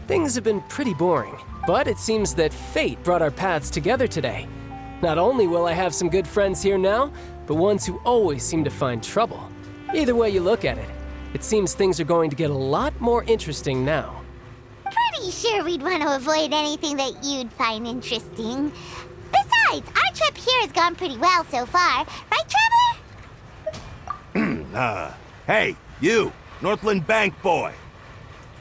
Things have been pretty boring, but it seems that fate brought our paths together today. Not only will I have some good friends here now, but ones who always seem to find trouble. Either way you look at it, it seems things are going to get a lot more interesting now. Pretty sure we'd want to avoid anything that you'd find interesting. Besides, our trip here has gone pretty well so far. Right, Traveler? Hey, you, Northland Bank boy.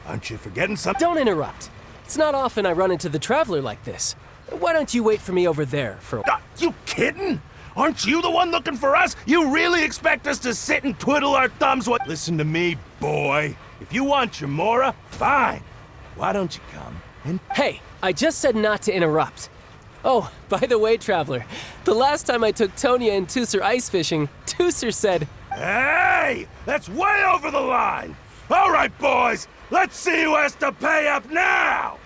Aren't you forgetting something? Don't interrupt. It's not often I run into the Traveler like this. Why don't you wait for me over there for a while? You kidding? Aren't you the one looking for us? You really expect us to sit and twiddle our thumbs while— Listen to me, boy. If you want Chamora, fine. Why don't you come and— Hey, I just said not to interrupt. Oh, by the way, Traveler, the last time I took Tonya and Tusser ice fishing, Tusser said— Hey! That's way over the line! All right, boys, let's see who has to pay up now!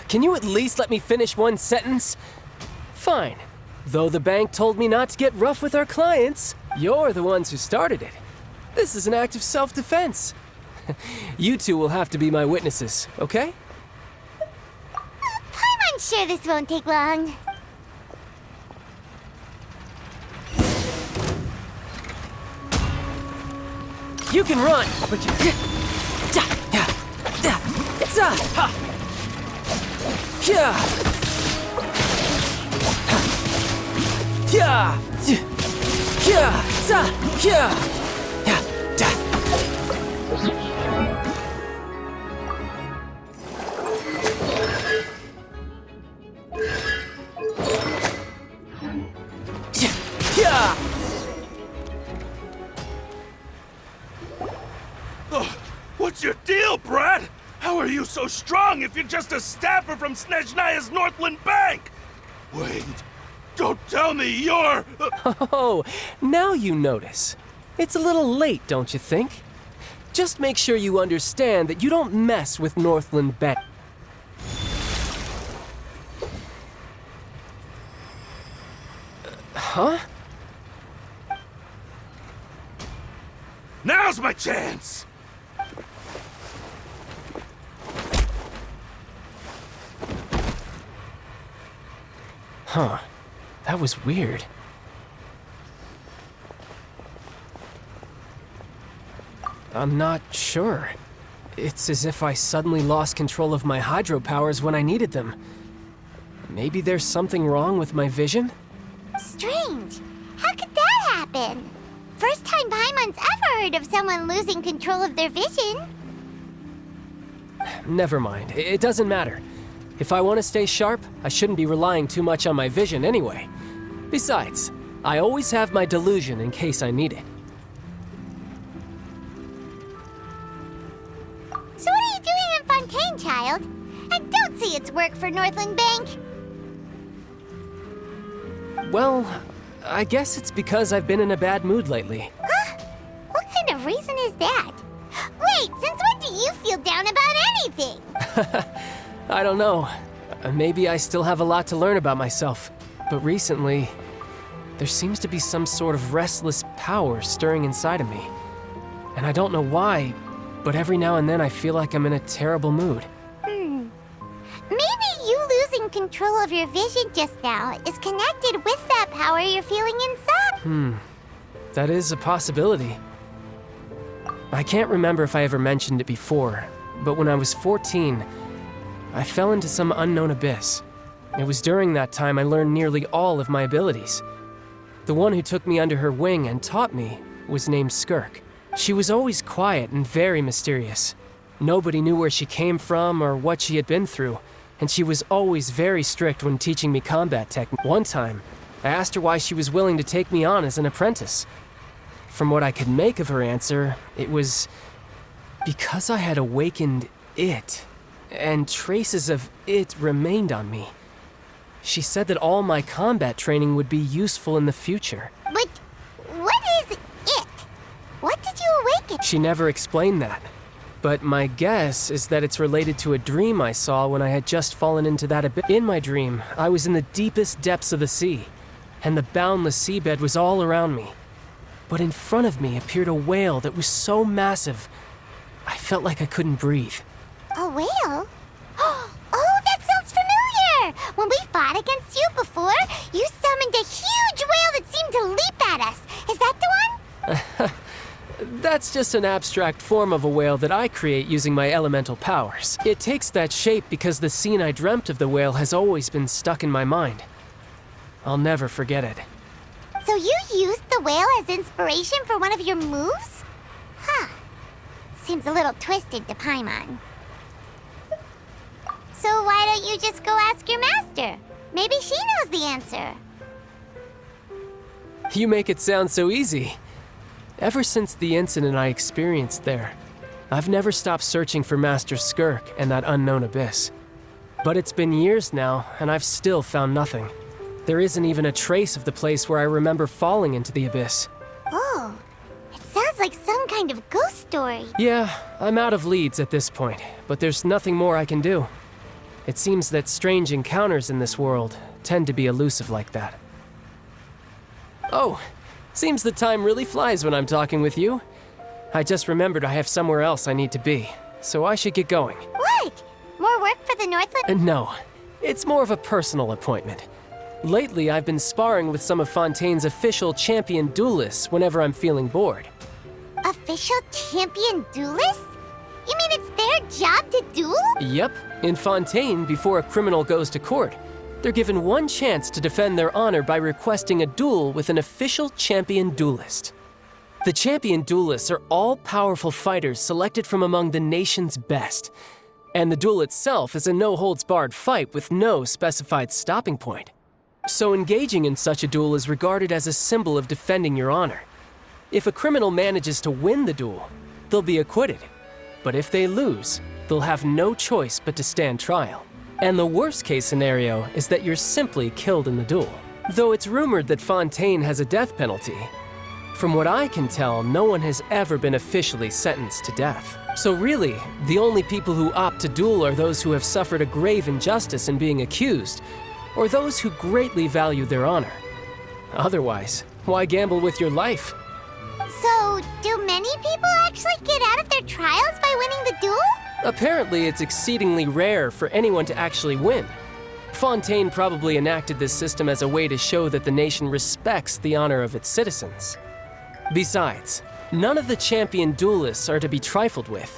Can you at least let me finish one sentence? Fine. Though the bank told me not to get rough with our clients, you're the ones who started it. This is an act of self-defense. You two will have to be my witnesses, okay? I'm sure this won't take long. You can run, but you... What's your deal, Brad? How are you so strong if you're just a staffer from Snezhnaya's Northland Bank? Wait, don't tell me you're... Oh, now you notice. It's a little late, don't you think? Just make sure you understand that you don't mess with Northland Bank. Huh? Now's my chance! Huh. That was weird. I'm not sure. It's as if I suddenly lost control of my hydro powers when I needed them. Maybe there's something wrong with my vision? Strange. How could that happen? First time Paimon's ever heard of someone losing control of their vision. Never mind. It doesn't matter. If I want to stay sharp, I shouldn't be relying too much on my vision anyway. Besides, I always have my delusion in case I need it. So what are you doing in Fontaine, child? I don't see it's work for Northland Bank. Well, I guess it's because I've been in a bad mood lately. Huh? What kind of reason is that? Wait, since when do you feel down about anything? I don't know. Maybe I still have a lot to learn about myself. But recently, there seems to be some sort of restless power stirring inside of me. And I don't know why, but every now and then I feel like I'm in a terrible mood. Maybe you losing control of your vision just now is connected with that power you're feeling inside. That is a possibility. I can't remember if I ever mentioned it before, but when I was 14, I fell into some unknown abyss. It was during that time I learned nearly all of my abilities. The one who took me under her wing and taught me was named Skirk. She was always quiet and very mysterious. Nobody knew where she came from or what she had been through, and she was always very strict when teaching me combat technique. One time, I asked her why she was willing to take me on as an apprentice. From what I could make of her answer, it was because I had awakened it, and traces of it remained on me. She said that all my combat training would be useful in the future. But what is it? What did you awaken? She never explained that. But my guess is that it's related to a dream I saw when I had just fallen into that abyss. In my dream, I was in the deepest depths of the sea, and the boundless seabed was all around me. But in front of me appeared a whale that was so massive, I felt like I couldn't breathe. A whale? Oh, that sounds familiar! When we fought against you before, you summoned a huge whale that seemed to leap at us. Is that the one? That's just an abstract form of a whale that I create using my elemental powers. It takes that shape because the scene I dreamt of the whale has always been stuck in my mind. I'll never forget it. So you used the whale as inspiration for one of your moves? Huh. Seems a little twisted to Paimon. So why don't you just go ask your master? Maybe she knows the answer. You make it sound so easy. Ever since the incident I experienced there, I've never stopped searching for Master Skirk and that unknown abyss. But it's been years now, and I've still found nothing. There isn't even a trace of the place where I remember falling into the abyss. Oh, it sounds like some kind of ghost story. Yeah, I'm out of leads at this point, but there's nothing more I can do. It seems that strange encounters in this world tend to be elusive like that. Oh, seems the time really flies when I'm talking with you. I just remembered I have somewhere else I need to be, so I should get going. What? More work for the Northland? No, it's more of a personal appointment. Lately, I've been sparring with some of Fontaine's official champion duelists whenever I'm feeling bored. Official champion duelists? You mean it's their job to duel? Yep, in Fontaine, before a criminal goes to court, they're given one chance to defend their honor by requesting a duel with an official champion duelist. The champion duelists are all-powerful fighters selected from among the nation's best. And the duel itself is a no-holds-barred fight with no specified stopping point. So engaging in such a duel is regarded as a symbol of defending your honor. If a criminal manages to win the duel, they'll be acquitted. But if they lose, they'll have no choice but to stand trial. And the worst-case scenario is that you're simply killed in the duel. Though it's rumored that Fontaine has a death penalty, from what I can tell, no one has ever been officially sentenced to death. So really, the only people who opt to duel are those who have suffered a grave injustice in being accused, or those who greatly value their honor. Otherwise, why gamble with your life? So, do many people actually get out of their trials by winning the duel? Apparently, it's exceedingly rare for anyone to actually win. Fontaine probably enacted this system as a way to show that the nation respects the honor of its citizens. Besides, none of the champion duelists are to be trifled with,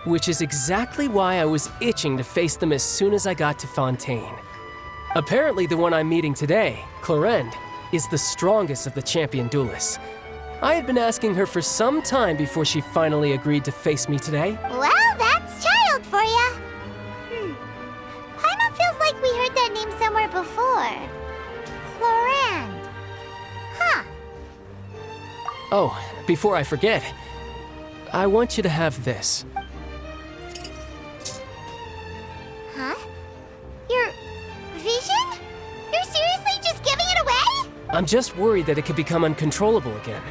which is exactly why I was itching to face them as soon as I got to Fontaine. Apparently, the one I'm meeting today, Clorinde, is the strongest of the champion duelists. I had been asking her for some time before she finally agreed to face me today. Well, that's child for ya. Paimon feels like we heard that name somewhere before. Clorinde. Huh. Oh, before I forget, I want you to have this. Huh? Your vision? You're seriously just giving it away? I'm just worried that it could become uncontrollable again.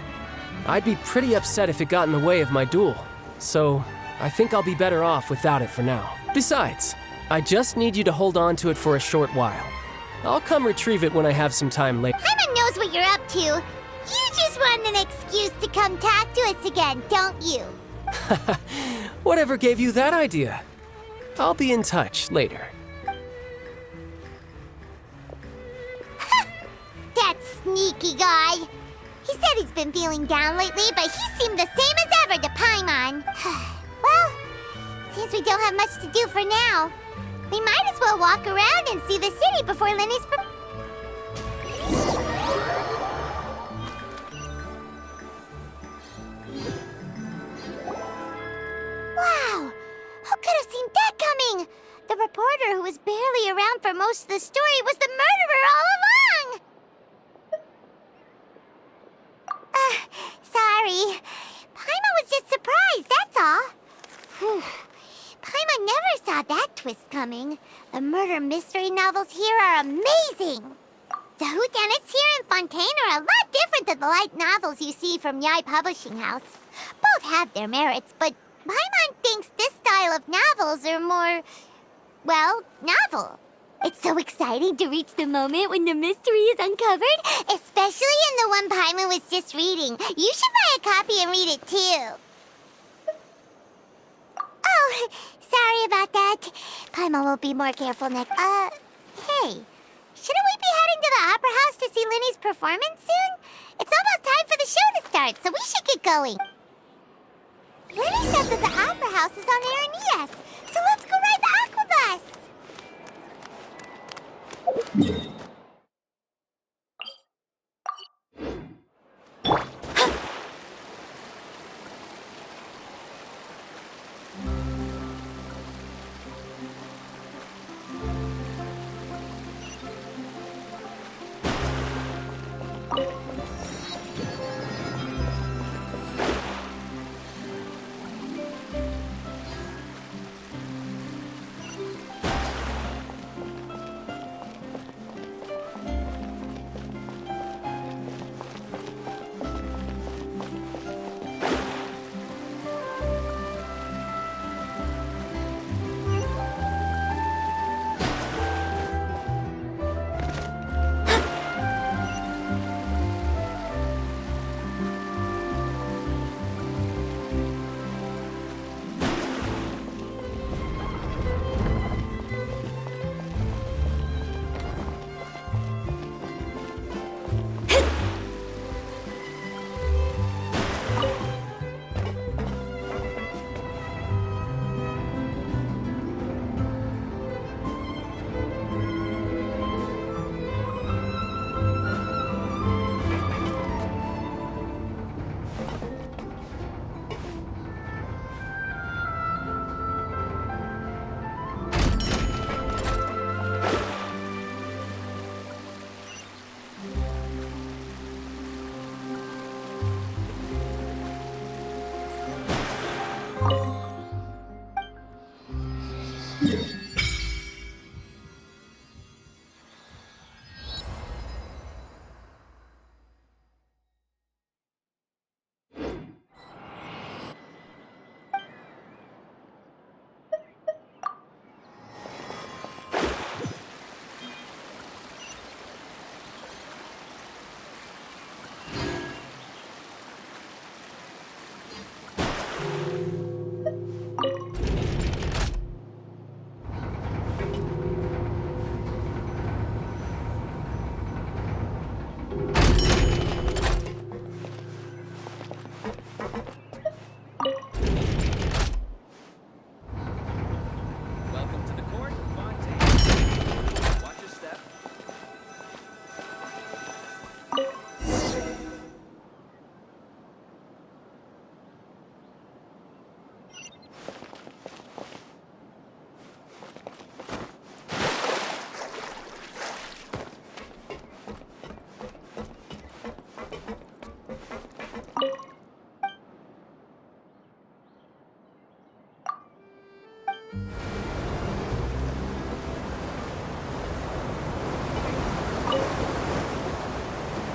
I'd be pretty upset if it got in the way of my duel, so I think I'll be better off without it for now. Besides, I just need you to hold on to it for a short while. I'll come retrieve it when I have some time later. Paimon knows what you're up to. You just want an excuse to come talk to us again, don't you? Whatever gave you that idea? I'll be in touch later. That sneaky guy. He said he's been feeling down lately, but he seemed the same as ever to Paimon. Well, since we don't have much to do for now, we might as well walk around and see the city before Linny's... Wow! Who could have seen that coming? The reporter who was barely around for most of the story was the murderer all along! Sorry. Paimon was just surprised, that's all. Whew. Paimon never saw that twist coming. The murder mystery novels here are amazing. The whodunits here in Fontaine are a lot different than the light novels you see from Yai Publishing House. Both have their merits, but Paimon thinks this style of novels are more, well, novel. It's so exciting to reach the moment when the mystery is uncovered, especially in the one Paimon was just reading. You should buy a copy and read it too. Oh, sorry about like that. Paimon will be more careful next. Hey, shouldn't we be heading to the opera house to see Linny's performance soon? It's almost time for the show to start, so we should get going. Linny said that the opera house is on Aranias, so let's go ride the aquabus.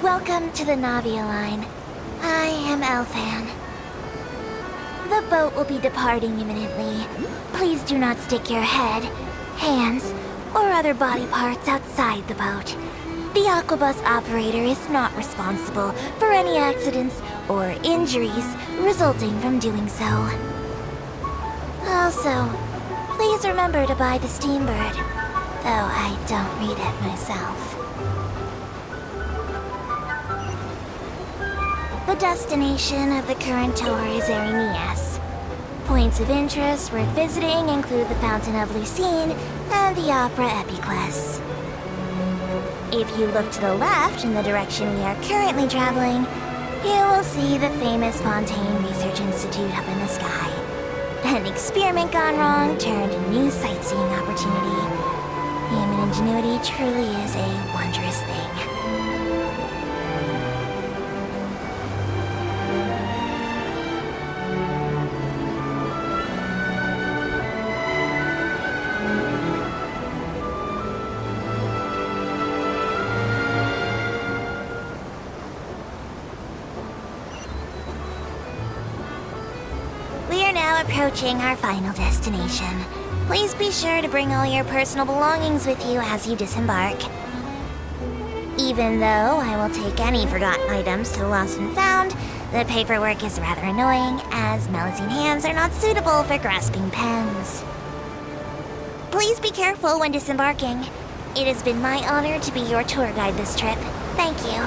Welcome to the Navia line. I am Elfan. The boat will be departing imminently. Please do not stick your head, hands, or other body parts outside the boat. The aquabus operator is not responsible for any accidents or injuries resulting from doing so. Also, please remember to buy the Steambird, though I don't read it myself. The destination of the current tour is Aranias. Points of interest worth visiting include the Fountain of Lucine and the Opera Epiclese. If you look to the left in the direction we are currently traveling, you will see the famous Fontaine Research Institute up in the sky. An experiment gone wrong turned a new sightseeing opportunity. Human ingenuity truly is a wondrous thing. Approaching our final destination. Please be sure to bring all your personal belongings with you as you disembark. Even though I will take any forgotten items to the Lost and Found, the paperwork is rather annoying, as Melusine hands are not suitable for grasping pens. Please be careful when disembarking. It has been my honor to be your tour guide this trip. Thank you.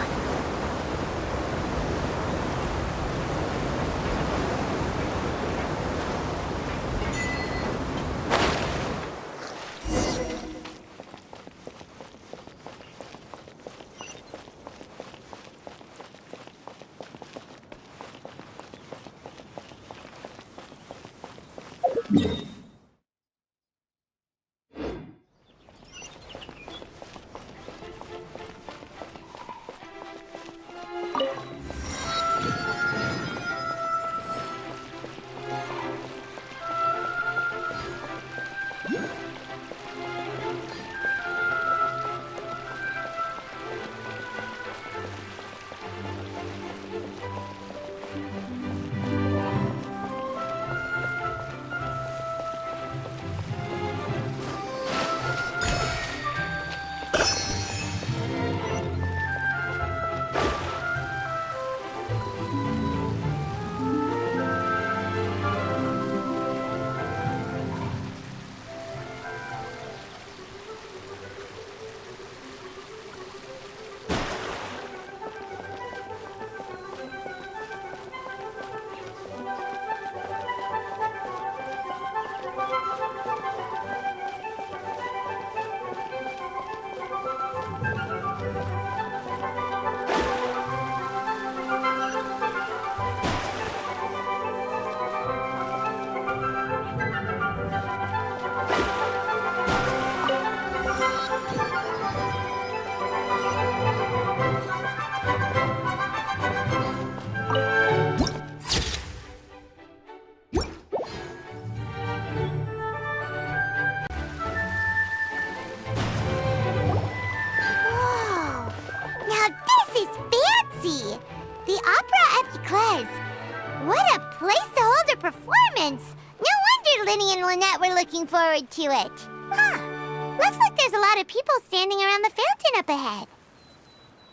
Looking forward to it. Huh. Looks like there's a lot of people standing around the fountain up ahead.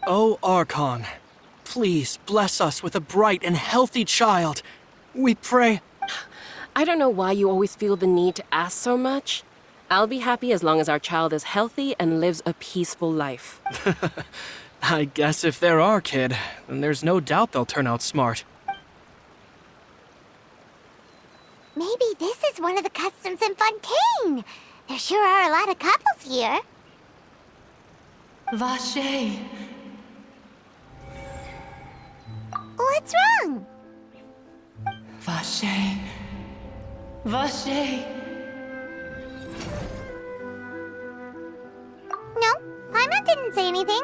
Oh, Archon, please bless us with a bright and healthy child. We pray. I don't know why you always feel the need to ask so much. I'll be happy as long as our child is healthy and lives a peaceful life. I guess if they're our kid, then there's no doubt they'll turn out smart. Maybe this is one of the customs in Fontaine. There sure are a lot of couples here. Vache. What's wrong? Vache. Vache. No, Paimon didn't say anything.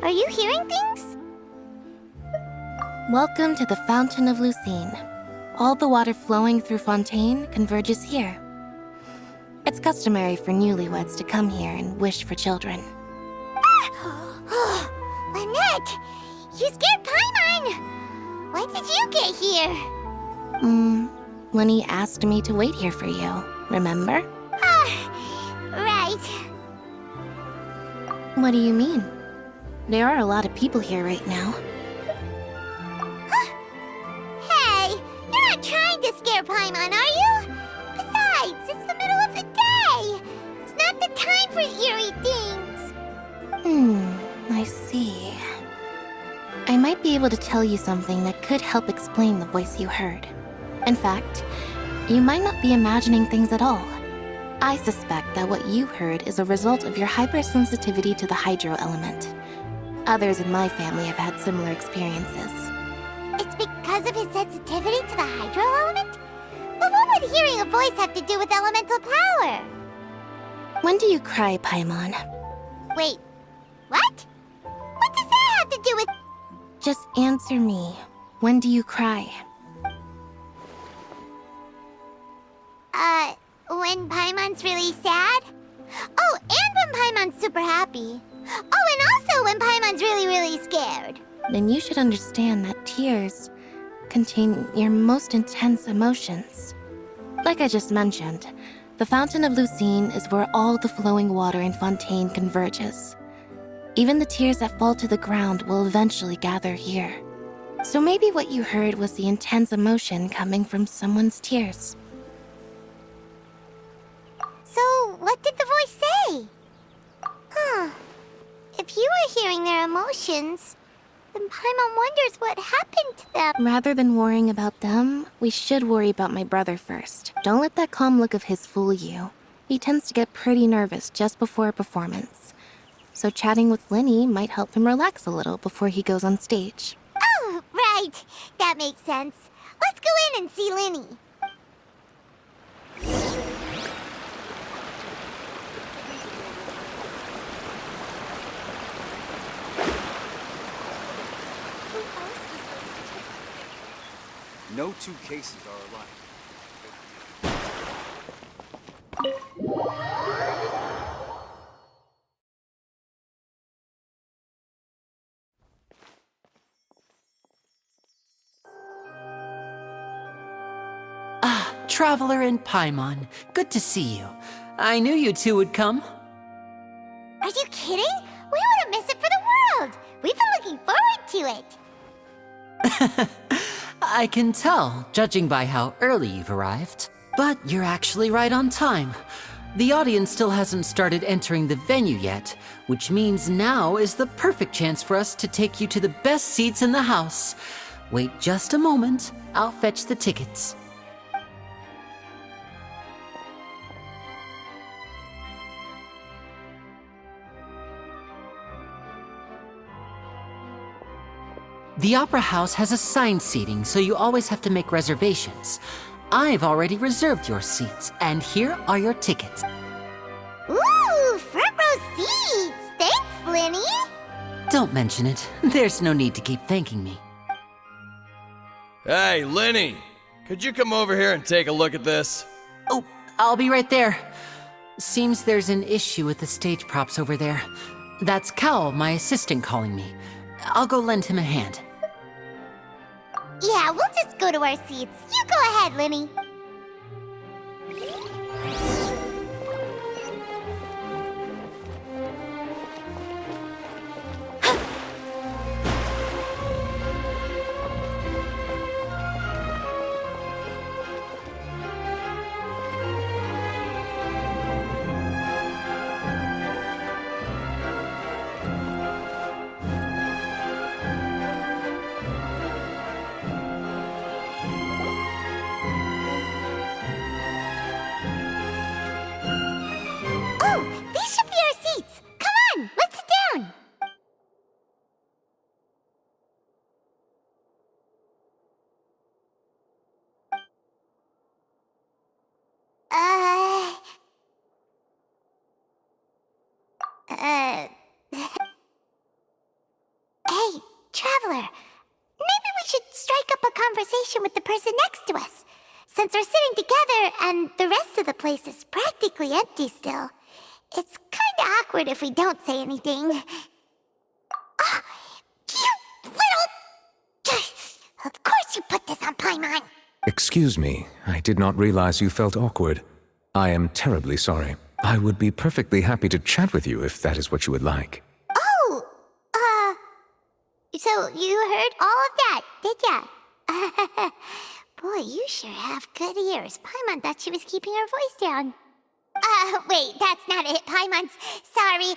Are you hearing things? Welcome to the Fountain of Lucine. All the water flowing through Fontaine converges here. It's customary for newlyweds to come here and wish for children. Ah! Lynette! You scared Paimon! When did you get here? Lenny asked me to wait here for you, remember? Right. What do you mean? There are a lot of people here right now. Hey! You're not trying to scare Paimon, are you? Besides, it's the middle of the day! It's not the time for eerie things! I see. I might be able to tell you something that could help explain the voice you heard. In fact, you might not be imagining things at all. I suspect that what you heard is a result of your hypersensitivity to the hydro element. Others in my family have had similar experiences. It's because of his sensitivity to the hydro element? But what would hearing a voice have to do with elemental power? When do you cry, Paimon? Wait, what? What does that have to do with... Just answer me. When do you cry? When Paimon's really sad? Oh, and when Paimon's super happy. Oh, and also when Paimon's really, really scared. Then you should understand that tears contain your most intense emotions. Like I just mentioned, the Fountain of Lucine is where all the flowing water in Fontaine converges. Even the tears that fall to the ground will eventually gather here. So maybe what you heard was the intense emotion coming from someone's tears. So, what did the voice say? Huh. If you were hearing their emotions, then Paimon wonders what happened to them. Rather than worrying about them, we should worry about my brother first. Don't let that calm look of his fool you. He tends to get pretty nervous just before a performance. So chatting with Linny might help him relax a little before he goes on stage. Oh, right. That makes sense. Let's go in and see Linny. No two cases are alike. Traveler and Paimon, good to see you. I knew you two would come. Are you kidding? We wouldn't miss it for the world. We've been looking forward to it. I can tell, judging by how early you've arrived. But you're actually right on time. The audience still hasn't started entering the venue yet, which means now is the perfect chance for us to take you to the best seats in the house. Wait just a moment, I'll fetch the tickets. The Opera House has assigned seating, so you always have to make reservations. I've already reserved your seats, and here are your tickets. Ooh, front row seats! Thanks, Linny! Don't mention it. There's no need to keep thanking me. Hey, Linny! Could you come over here and take a look at this? Oh, I'll be right there. Seems there's an issue with the stage props over there. That's Cal, my assistant, calling me. I'll go lend him a hand. Yeah, we'll just go to our seats. You go ahead, Linny. These should be our seats. Come on, let's sit down. Hey, Traveler. Maybe we should strike up a conversation with the person next to us. Since we're sitting together and the rest of the place is practically empty still. It's kinda awkward if we don't say anything. Oh, you little... Of course you put this on Paimon. Excuse me, I did not realize you felt awkward. I am terribly sorry. I would be perfectly happy to chat with you if that is what you would like. Oh, so you heard all of that, did ya? Boy, you sure have good ears. Paimon thought she was keeping her voice down. Wait, that's not it. Paimon's... Sorry.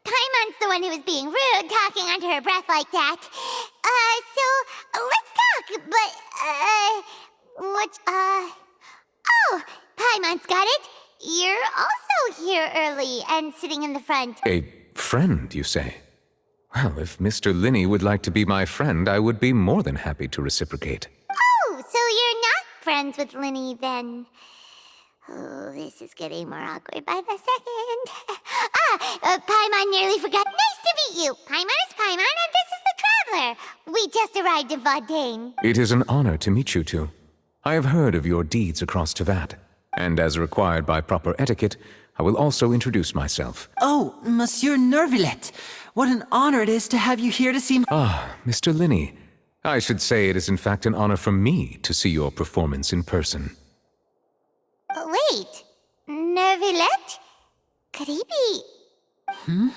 Paimon's the one who was being rude, talking under her breath like that. So, let's talk, but, Oh, Paimon's got it. You're also here early and sitting in the front. A friend, you say? Well, if Mr. Linny would like to be my friend, I would be more than happy to reciprocate. Oh, so you're not friends with Linny, then? Oh, this is getting more awkward by the second. Paimon nearly forgot. Nice to meet you. Paimon is Paimon, and this is the Traveler. We just arrived in Vaudain. It is an honor to meet you two. I have heard of your deeds across Tevat, and as required by proper etiquette, I will also introduce myself. Oh, Monsieur Nervillet. What an honor it is to have you here to see... Ah, Mr. Linny. I should say it is in fact an honor for me to see your performance in person. Wait, Nervillet? Could he be...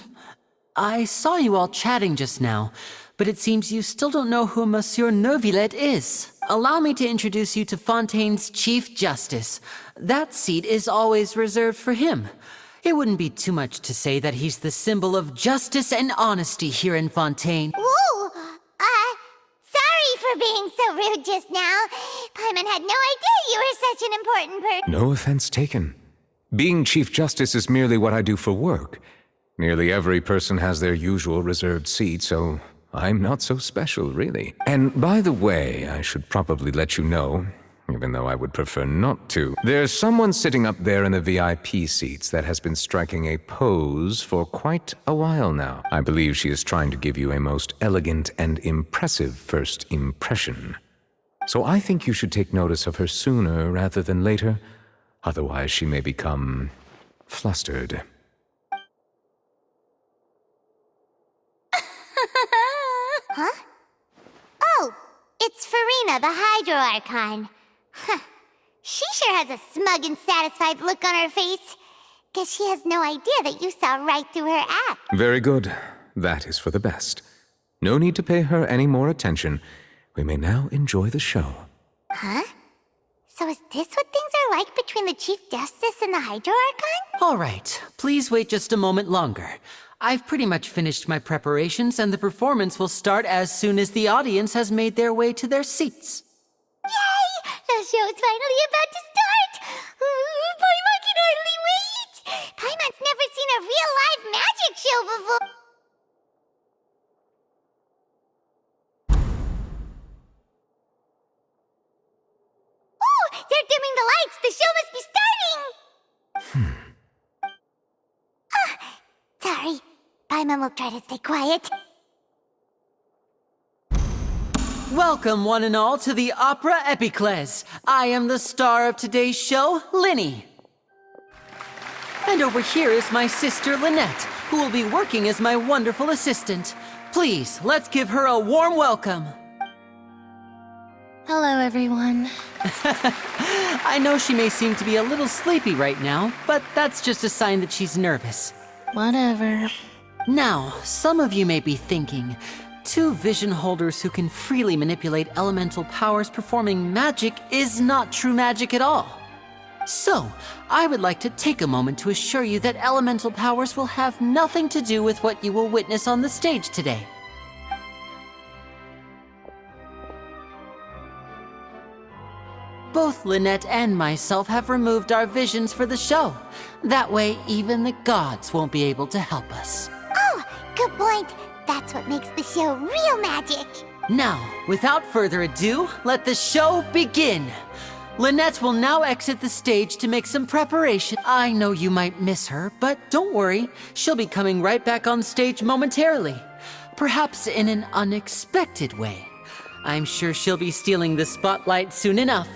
I saw you all chatting just now, but it seems you still don't know who Monsieur Nervillet is. allow me to introduce you to Fontaine's Chief Justice. That seat is always reserved for him. It wouldn't be too much to say that he's the symbol of justice and honesty here in Fontaine. Ooh, sorry for being so rude just now. Paimon had no idea you were such an important person. No offense taken. Being Chief Justice is merely what I do for work. Nearly every person has their usual reserved seat, so I'm not so special, really. And by the way, I should probably let you know, even though I would prefer not to, there's someone sitting up there in the VIP seats that has been striking a pose for quite a while now. I believe she is trying to give you a most elegant and impressive first impression. So I think you should take notice of her sooner rather than later, otherwise she may become flustered. Huh? Oh, it's Farina, the Hydro Archon. Huh. She sure has a smug and satisfied look on her face. Guess she has no idea that you saw right through her act. Very good. That is for the best. No need to pay her any more attention. We may now enjoy the show. Huh? So is this what things are like between the Chief Justice and the Hydro Archon? All right, please wait just a moment longer. I've pretty much finished my preparations, and the performance will start as soon as the audience has made their way to their seats. Yay! The show's finally about to start! Paimon can hardly wait! Paimon's never seen a real live magic show before! Ooh! They're dimming the lights! The show must be starting! Sorry. Paimon will try to stay quiet. Welcome, one and all, to the Opera Epiclese. I am the star of today's show, Linny. And over here is my sister, Lynette, who will be working as my wonderful assistant. Please, let's give her a warm welcome. Hello, everyone. I know she may seem to be a little sleepy right now, but that's just a sign that she's nervous. Whatever. Now, some of you may be thinking, two vision holders who can freely manipulate elemental powers performing magic is not true magic at all. So, I would like to take a moment to assure you that elemental powers will have nothing to do with what you will witness on the stage today. Both Lynette and myself have removed our visions for the show. That way, even the gods won't be able to help us. Oh, good point. That's what makes the show real magic. Now, without further ado, let the show begin. Lynette will now exit the stage to make some preparation. I know you might miss her, but don't worry. She'll be coming right back on stage momentarily. Perhaps in an unexpected way. I'm sure she'll be stealing the spotlight soon enough.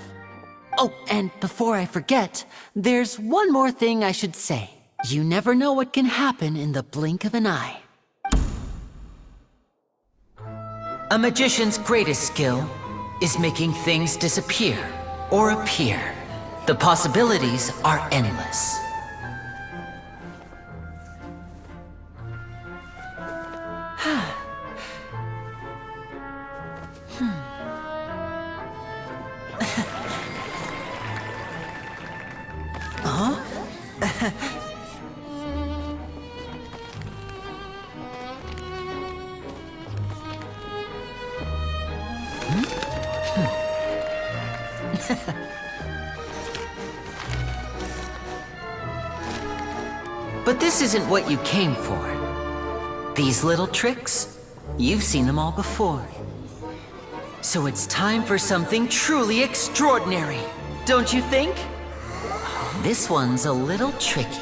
Oh, and before I forget, there's one more thing I should say. You never know what can happen in the blink of an eye. A magician's greatest skill is making things disappear or appear. The possibilities are endless. But this isn't what you came for. These little tricks, you've seen them all before. So it's time for something truly extraordinary, don't you think? This one's a little tricky.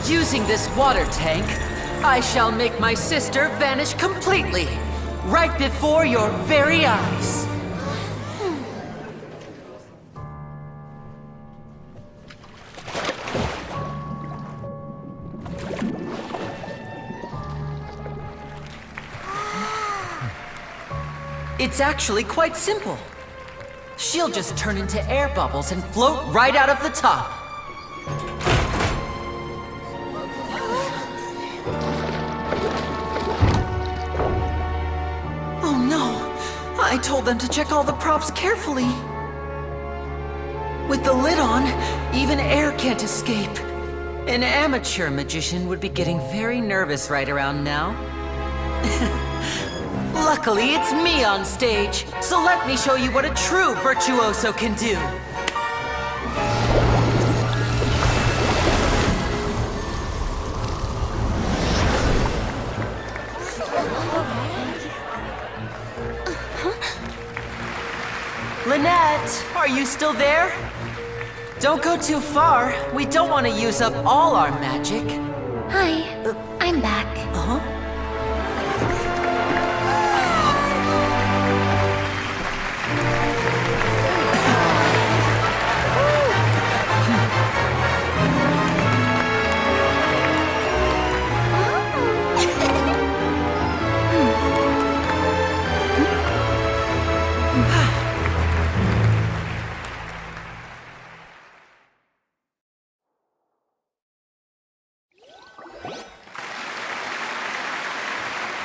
Using this water tank, I shall make my sister vanish completely, right before your very eyes. It's actually quite simple. She'll just turn into air bubbles and float right out of the top. I told them to check all the props carefully. With the lid on, even air can't escape. An amateur magician would be getting very nervous right around now. Luckily, it's me on stage, so let me show you what a true virtuoso can do. Lynette, are you still there? Don't go too far. We don't want to use up all our magic. Hi, I'm back. Uh-huh.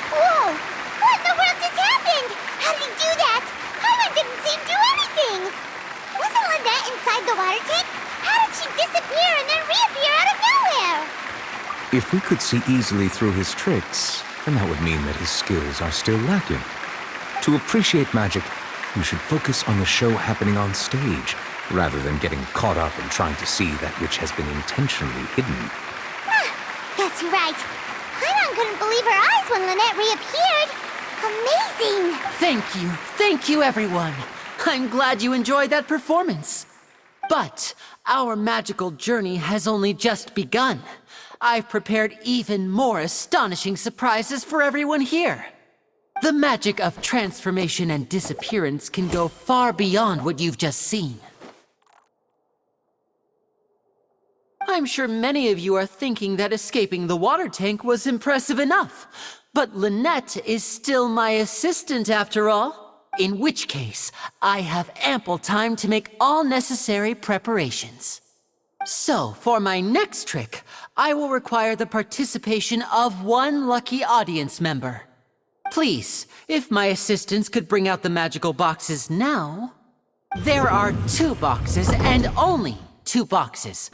Whoa! What in the world just happened? How did he do that? Paimon didn't seem to do anything. Wasn't Lynette inside the water tank? How did she disappear and then reappear out of nowhere? If we could see easily through his tricks, then that would mean that his skills are still lacking. To appreciate magic, you should focus on the show happening on stage, rather than getting caught up in trying to see that which has been intentionally hidden. Guess you're right. Paimon couldn't believe her eyes when Lynette reappeared. Amazing! Thank you everyone. I'm glad you enjoyed that performance. But our magical journey has only just begun. I've prepared even more astonishing surprises for everyone here. The magic of transformation and disappearance can go far beyond what you've just seen. I'm sure many of you are thinking that escaping the water tank was impressive enough. But Lynette is still my assistant after all. In which case, I have ample time to make all necessary preparations. So, for my next trick, I will require the participation of one lucky audience member. Please, if my assistants could bring out the magical boxes now. There are 2 boxes and only 2 boxes.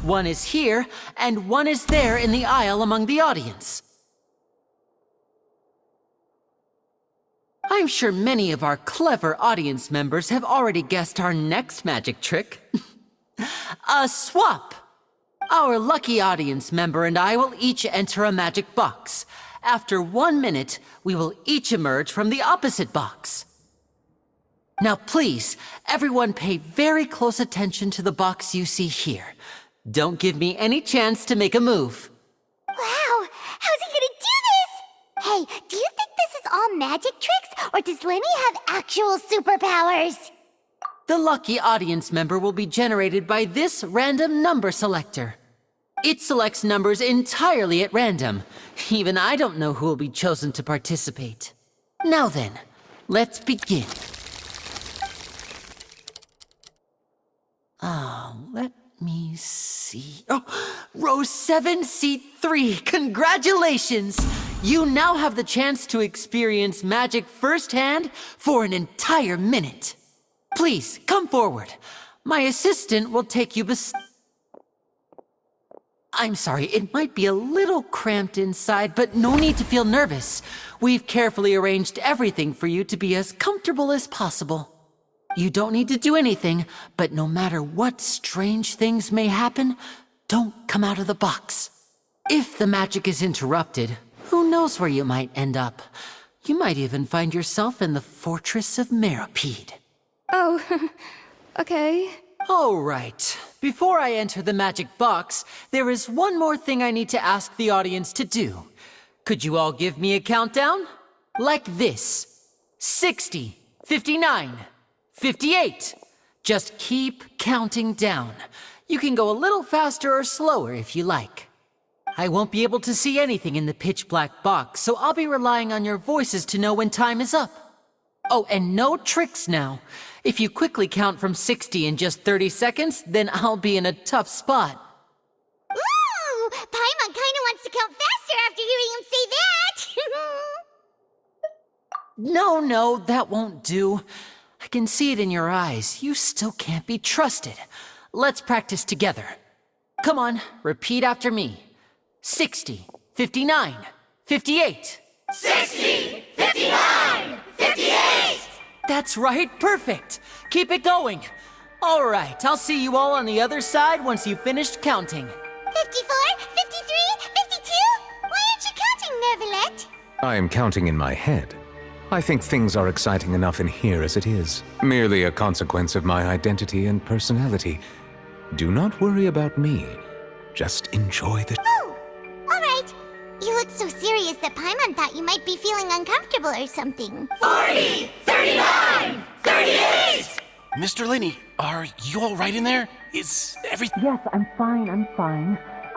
One is here, and one is there in the aisle among the audience. I'm sure many of our clever audience members have already guessed our next magic trick. A swap! Our lucky audience member and I will each enter a magic box. After 1 minute, we will each emerge from the opposite box. Now please, everyone pay very close attention to the box you see here. Don't give me any chance to make a move. Wow! How's he gonna do this? Hey, do you think this is all magic tricks, or does Lenny have actual superpowers? The lucky audience member will be generated by this random number selector. It selects numbers entirely at random. Even I don't know who will be chosen to participate. Now then, let's begin. Let me see. Oh, row 7, seat 3. Congratulations! You now have the chance to experience magic firsthand for an entire minute. Please, come forward. My assistant will take you I'm sorry, it might be a little cramped inside, but no need to feel nervous. We've carefully arranged everything for you to be as comfortable as possible. You don't need to do anything, but no matter what strange things may happen, don't come out of the box. If the magic is interrupted, who knows where you might end up? You might even find yourself in the Fortress of Meropide. Oh, okay. All right. Before I enter the magic box, there is one more thing I need to ask the audience to do. Could you all give me a countdown? Like this. 60, 59, 58. Just keep counting down. You can go a little faster or slower if you like. I won't be able to see anything in the pitch black box, so I'll be relying on your voices to know when time is up. Oh, and no tricks now. If you quickly count from 60 in just 30 seconds, then I'll be in a tough spot. Ooh! Paimon kinda wants to count faster after hearing him say that! No, that won't do. I can see it in your eyes. You still can't be trusted. Let's practice together. Come on, repeat after me. 60, 59, 58. 60, 59, 58! That's right, perfect. Keep it going. All right, I'll see you all on the other side once you've finished counting. 54, 53, 52? Why aren't you counting, Nervalet? I am counting in my head. I think things are exciting enough in here as it is. Merely a consequence of my identity and personality. Do not worry about me. Just enjoy the... Oh, all right. You look so serious that Paimon thought you might be feeling uncomfortable or something. 40, 39, 38! Mr. Linney, are you all right in there? Is everything... Yes, I'm fine.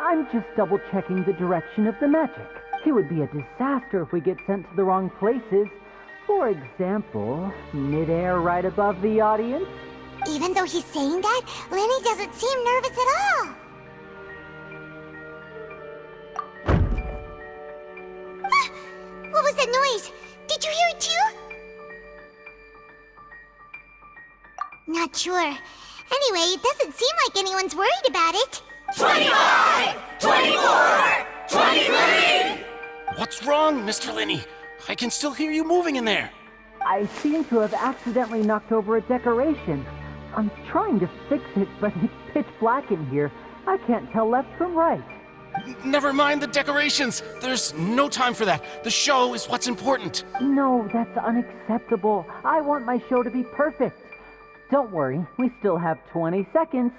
I'm just double-checking the direction of the magic. It would be a disaster if we get sent to the wrong places. For example, midair right above the audience. Even though he's saying that, Lenny doesn't seem nervous at all. What was that noise? Did you hear it too? Not sure. Anyway, it doesn't seem like anyone's worried about it. 25, 24, 23! What's wrong, Mr. Linney? I can still hear you moving in there. I seem to have accidentally knocked over a decoration. I'm trying to fix it, but it's pitch black in here. I can't tell left from right. Never mind the decorations. There's no time for that. The show is what's important. No, that's unacceptable. I want my show to be perfect. Don't worry, we still have 20 seconds.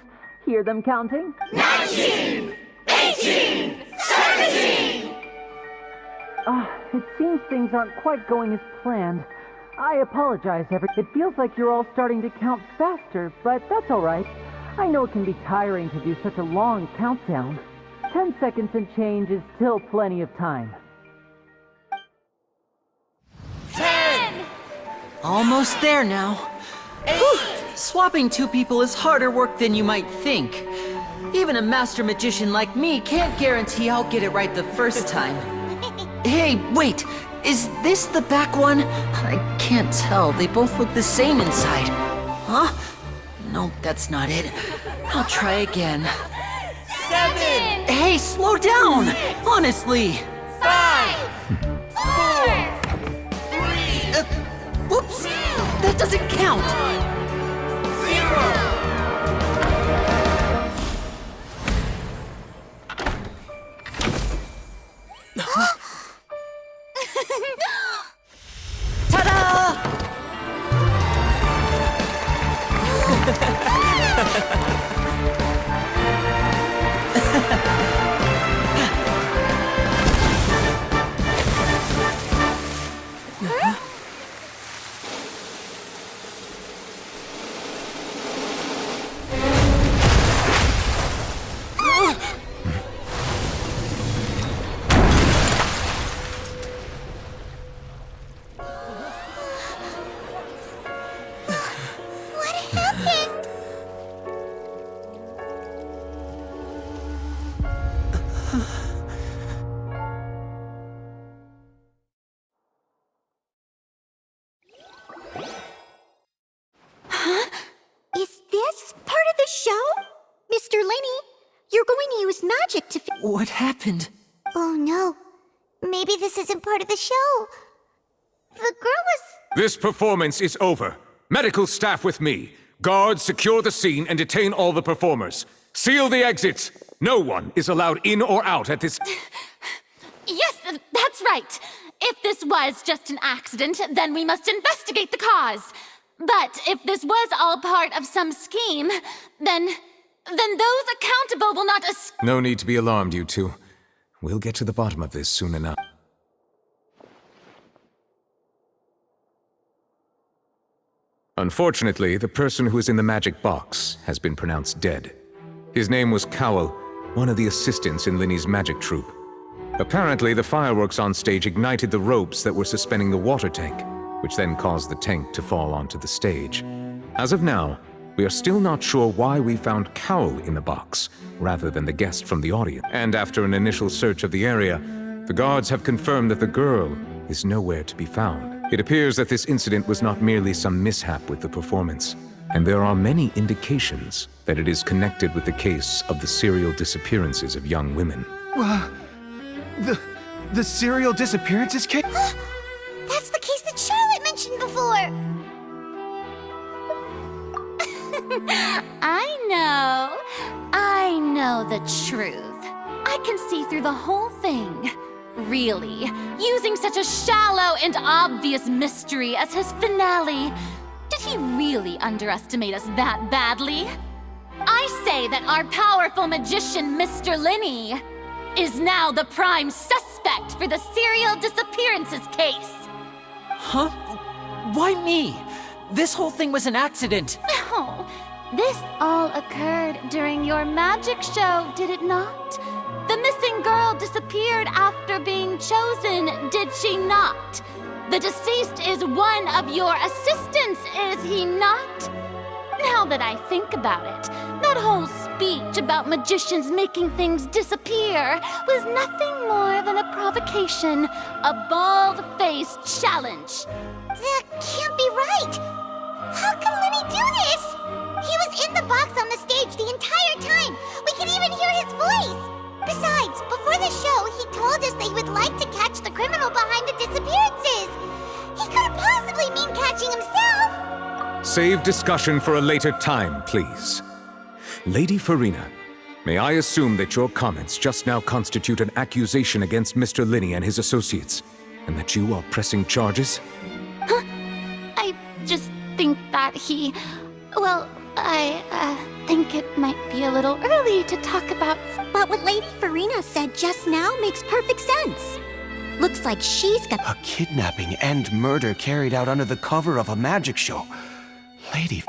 Hear them counting? 19, 18, 17! It seems things aren't quite going as planned. I apologize, It feels like you're all starting to count faster, but that's all right. I know it can be tiring to do such a long countdown. 10 seconds and change is still plenty of time. 10! Almost there now. 8! Swapping two people is harder work than you might think. Even a master magician like me can't guarantee I'll get it right the first time. Hey, wait! Is this the back one? I can't tell. They both look the same inside. Huh? No, that's not it. I'll try again. 7! Hey, slow down! Honestly! 5! 4! 3! Whoops! That doesn't count! 0! Ta-da! What happened? Is this part of the show? Mr. Linney, you're going to use magic to What happened? Oh no. Maybe this isn't part of the show. The girl was... This performance is over. Medical staff with me. Guards, secure the scene and detain all the performers. Seal the exits. No one is allowed in or out at this... Yes, that's right. If this was just an accident, then we must investigate the cause. But if this was all part of some scheme, then those accountable will not No need to be alarmed, you two. We'll get to the bottom of this soon enough. Unfortunately, the person who is in the magic box has been pronounced dead. His name was Cowell, one of the assistants in Linny's magic troupe. Apparently, the fireworks on stage ignited the ropes that were suspending the water tank, which then caused the tank to fall onto the stage. As of now, we are still not sure why we found Cowell in the box, rather than the guest from the audience. And after an initial search of the area, the guards have confirmed that the girl is nowhere to be found. It appears that this incident was not merely some mishap with the performance, and there are many indications that it is connected with the case of the serial disappearances of young women. The serial disappearances case? That's the case that Charlotte mentioned before! I know the truth. I can see through the whole thing. Really, using such a shallow and obvious mystery as his finale, did he really underestimate us that badly? I say that our powerful magician, Mr. Linney, is now the prime suspect for the serial disappearances case. Huh? Why me? This whole thing was an accident. No, this all occurred during your magic show, did it not? The missing girl disappeared after being chosen, did she not? The deceased is one of your assistants, is he not? Now that I think about it, that whole speech about magicians making things disappear was nothing more than a provocation, a bald-faced challenge. That can't be right! How can Lenny do this? He was in the box on the stage the entire time! We can even hear his voice! Besides, before the show, he told us that he would like to catch the criminal behind the disappearances! He couldn't possibly mean catching himself! Save discussion for a later time, please. Lady Farina, may I assume that your comments just now constitute an accusation against Mr. Linney and his associates, and that you are pressing charges? Huh? I just think that he... Well, I think it might be a little early to talk about... But what Lady Farina said just now makes perfect sense. Looks like she's got... A kidnapping and murder carried out under the cover of a magic show. Lady...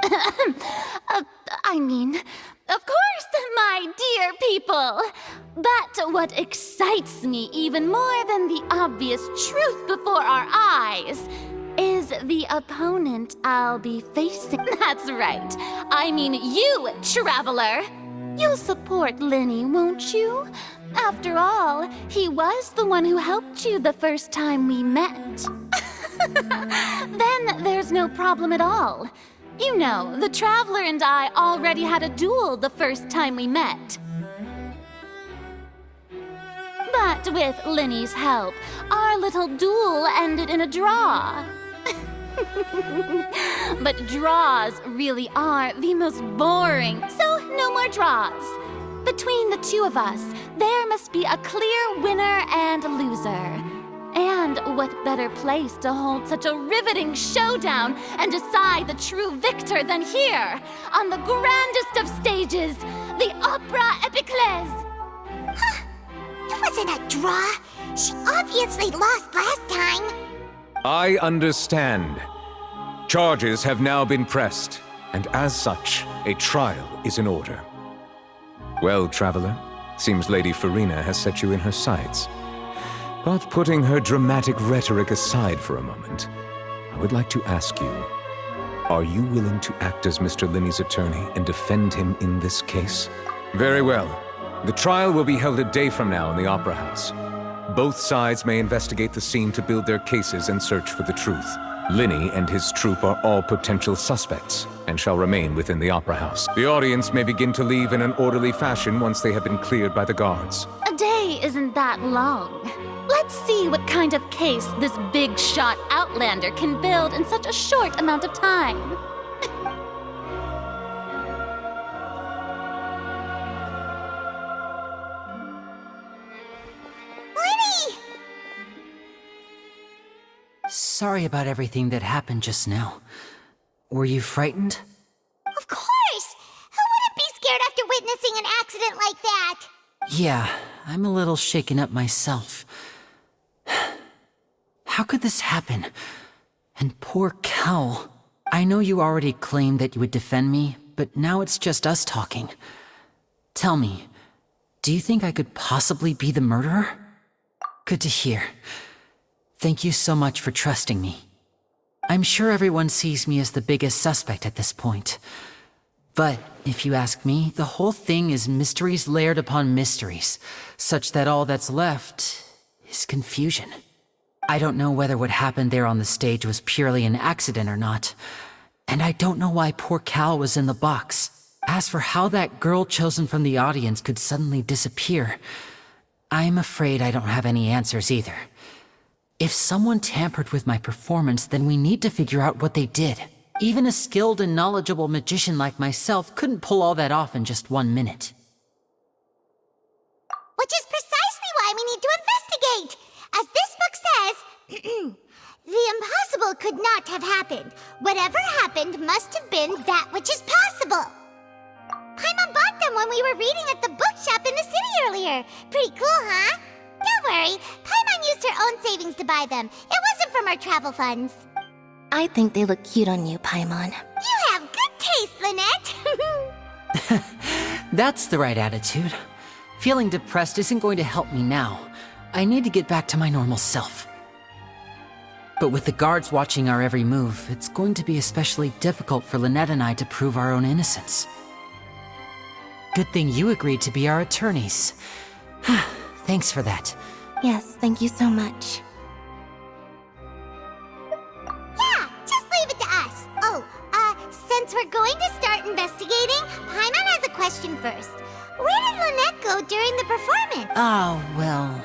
I mean, of course, my dear people. But what excites me even more than the obvious truth before our eyes is the opponent I'll be facing. That's right. I mean you, Traveler. You'll support Lenny, won't you? After all, he was the one who helped you the first time we met. Then there's no problem at all. You know, the Traveler and I already had a duel the first time we met. But with Lenny's help, our little duel ended in a draw. But draws really are the most boring, so no more draws. Between the two of us, there must be a clear winner and loser. And what better place to hold such a riveting showdown and decide the true victor than here, on the grandest of stages, the Opera Epiclese. Huh. It wasn't a draw. She obviously lost last time. I understand. Charges have now been pressed, and as such, a trial is in order. Well, Traveler, seems Lady Farina has set you in her sights. But putting her dramatic rhetoric aside for a moment, I would like to ask you, are you willing to act as Mr. Linney's attorney and defend him in this case? Very well. The trial will be held a day from now in the Opera House. Both sides may investigate the scene to build their cases and search for the truth. Linney and his troupe are all potential suspects and shall remain within the Opera House. The audience may begin to leave in an orderly fashion once they have been cleared by the guards. A day isn't that long. Let's see what kind of case this big-shot Outlander can build in such a short amount of time. Lenny! Sorry about everything that happened just now. Were you frightened? Of course! Who wouldn't be scared after witnessing an accident like that? Yeah, I'm a little shaken up myself. How could this happen? And poor Cal. I know you already claimed that you would defend me, but now it's just us talking. Tell me, do you think I could possibly be the murderer? Good to hear. Thank you so much for trusting me. I'm sure everyone sees me as the biggest suspect at this point. But if you ask me, the whole thing is mysteries layered upon mysteries, such that all that's left is confusion. I don't know whether what happened there on the stage was purely an accident or not. And I don't know why poor Cal was in the box. As for how that girl chosen from the audience could suddenly disappear, I'm afraid I don't have any answers either. If someone tampered with my performance, then we need to figure out what they did. Even a skilled and knowledgeable magician like myself couldn't pull all that off in just 1 minute. Which is precisely why we need to investigate! As this book says, the impossible could not have happened. Whatever happened must have been that which is possible. Paimon bought them when we were reading at the bookshop in the city earlier. Pretty cool, huh? Don't worry, Paimon used her own savings to buy them. It wasn't from our travel funds. I think they look cute on you, Paimon. You have good taste, Lynette! That's the right attitude. Feeling depressed isn't going to help me now. I need to get back to my normal self. But with the guards watching our every move, it's going to be especially difficult for Lynette and I to prove our own innocence. Good thing you agreed to be our attorneys. Thanks for that. Yes, thank you so much. Yeah, just leave it to us. Oh, since we're going to start investigating, Paimon has a question first. Where did Lynette go during the performance? Oh, well,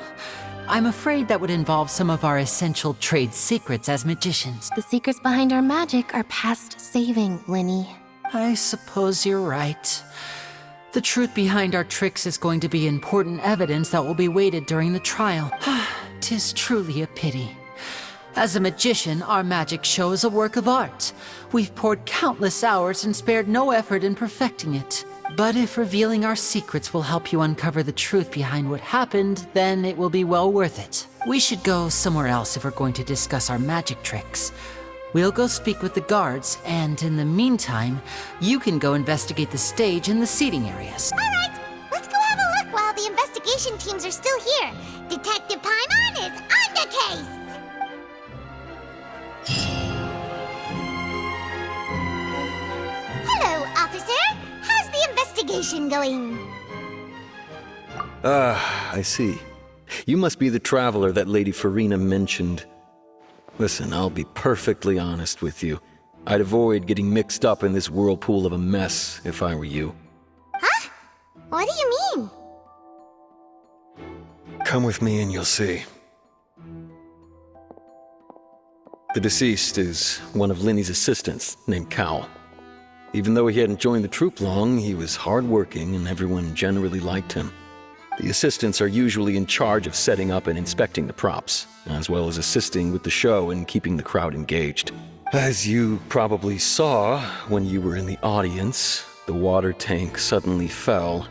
I'm afraid that would involve some of our essential trade secrets as magicians. The secrets behind our magic are past saving, Linny. I suppose you're right. The truth behind our tricks is going to be important evidence that will be weighted during the trial. 'Tis truly a pity. As a magician, our magic show is a work of art. We've poured countless hours and spared no effort in perfecting it. But if revealing our secrets will help you uncover the truth behind what happened, then it will be well worth it. We should go somewhere else if we're going to discuss our magic tricks. We'll go speak with the guards, and in the meantime, you can go investigate the stage and the seating areas. Alright, let's go have a look while the investigation teams are still here. Detective Paimon is on the case! Hello, officer! How's the investigation going? I see. You must be the traveler that Lady Farina mentioned. Listen, I'll be perfectly honest with you. I'd avoid getting mixed up in this whirlpool of a mess if I were you. Huh? What do you mean? Come with me and you'll see. The deceased is one of Linny's assistants named Cal. Even though he hadn't joined the troupe long, he was hardworking and everyone generally liked him. The assistants are usually in charge of setting up and inspecting the props, as well as assisting with the show and keeping the crowd engaged. As you probably saw when you were in the audience, the water tank suddenly fell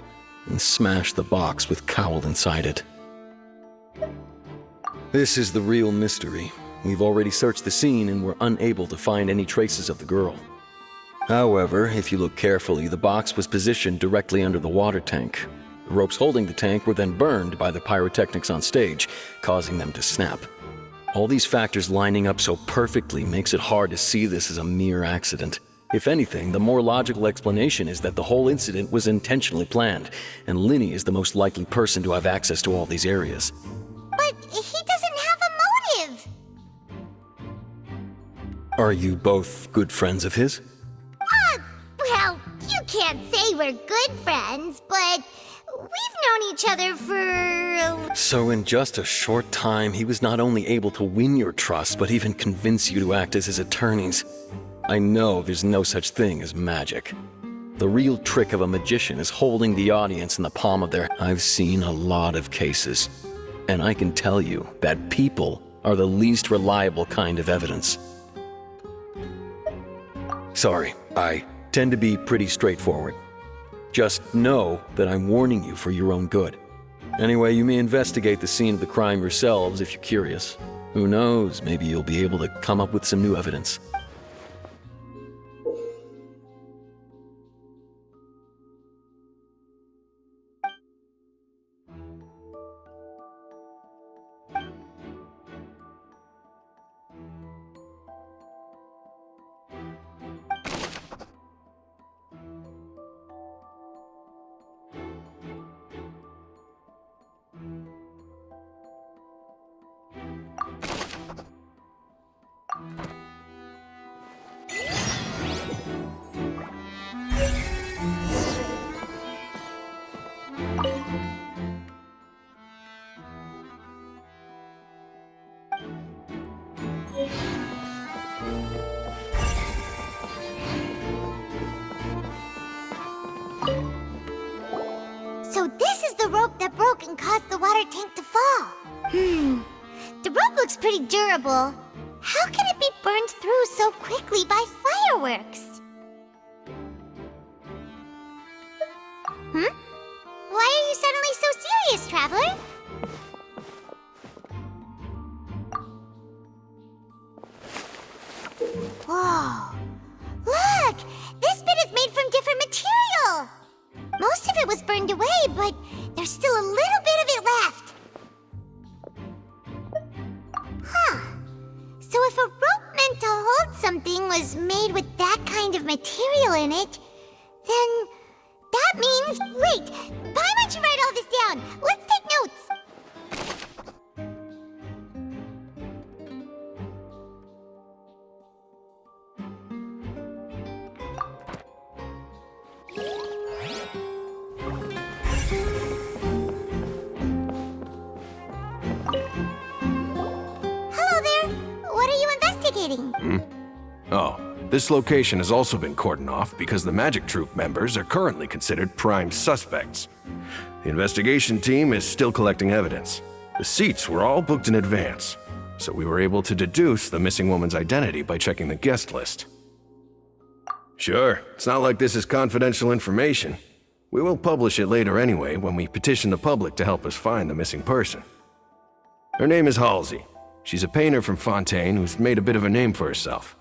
and smashed the box with Cowl inside it. This is the real mystery. We've already searched the scene and were unable to find any traces of the girl. However, if you look carefully, the box was positioned directly under the water tank. The ropes holding the tank were then burned by the pyrotechnics on stage, causing them to snap. All these factors lining up so perfectly makes it hard to see this as a mere accident. If anything, the more logical explanation is that the whole incident was intentionally planned, and Linny is the most likely person to have access to all these areas. But he doesn't have a motive! Are you both good friends of his? Well, you can't say we're good friends, but we've known each other for... So in just a short time, he was not only able to win your trust, but even convince you to act as his attorneys. I know there's no such thing as magic. The real trick of a magician is holding the audience in the palm of their... I've seen a lot of cases, and I can tell you that people are the least reliable kind of evidence. Sorry, I tend to be pretty straightforward. Just know that I'm warning you for your own good. Anyway, you may investigate the scene of the crime yourselves if you're curious. Who knows, maybe you'll be able to come up with some new evidence. pretty durable. How can it be burned through so quickly by fireworks? Why are you suddenly so serious, Traveler? Whoa. Look! This bit is made from different material! Most of it was burned away, but there's still a little bit of it left. Huh. So if a rope meant to hold something was made with that kind of material in it, then that means... Wait! Why don't you write all this down? Let's take notes! Hello there! What are you investigating? Oh, this location has also been cordoned off because the Magic Troop members are currently considered prime suspects. The investigation team is still collecting evidence. The seats were all booked in advance, so we were able to deduce the missing woman's identity by checking the guest list. Sure, it's not like this is confidential information. We will publish it later anyway when we petition the public to help us find the missing person. Her name is Halsey. She's a painter from Fontaine who's made a bit of a name for herself.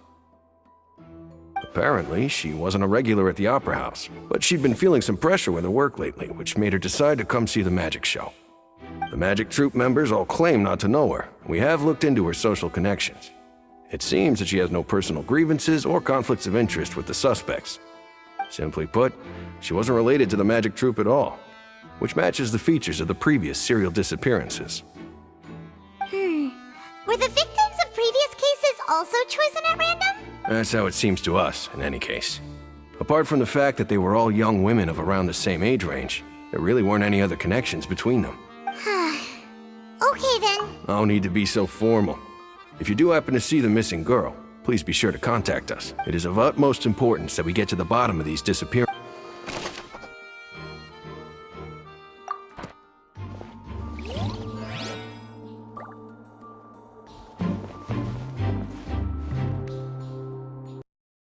Apparently, she wasn't a regular at the Opera House, but she'd been feeling some pressure with her work lately, which made her decide to come see the magic show. The Magic Troop members all claim not to know her. We have looked into her social connections. It seems that she has no personal grievances or conflicts of interest with the suspects. Simply put, she wasn't related to the Magic Troop at all, which matches the features of the previous serial disappearances. Were the victims of previous cases also chosen at random? That's how it seems to us, in any case. Apart from the fact that they were all young women of around the same age range, there really weren't any other connections between them. Okay then. No need to be so formal. If you do happen to see the missing girl, please be sure to contact us. It is of utmost importance that we get to the bottom of these disappearances.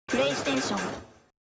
PlayStation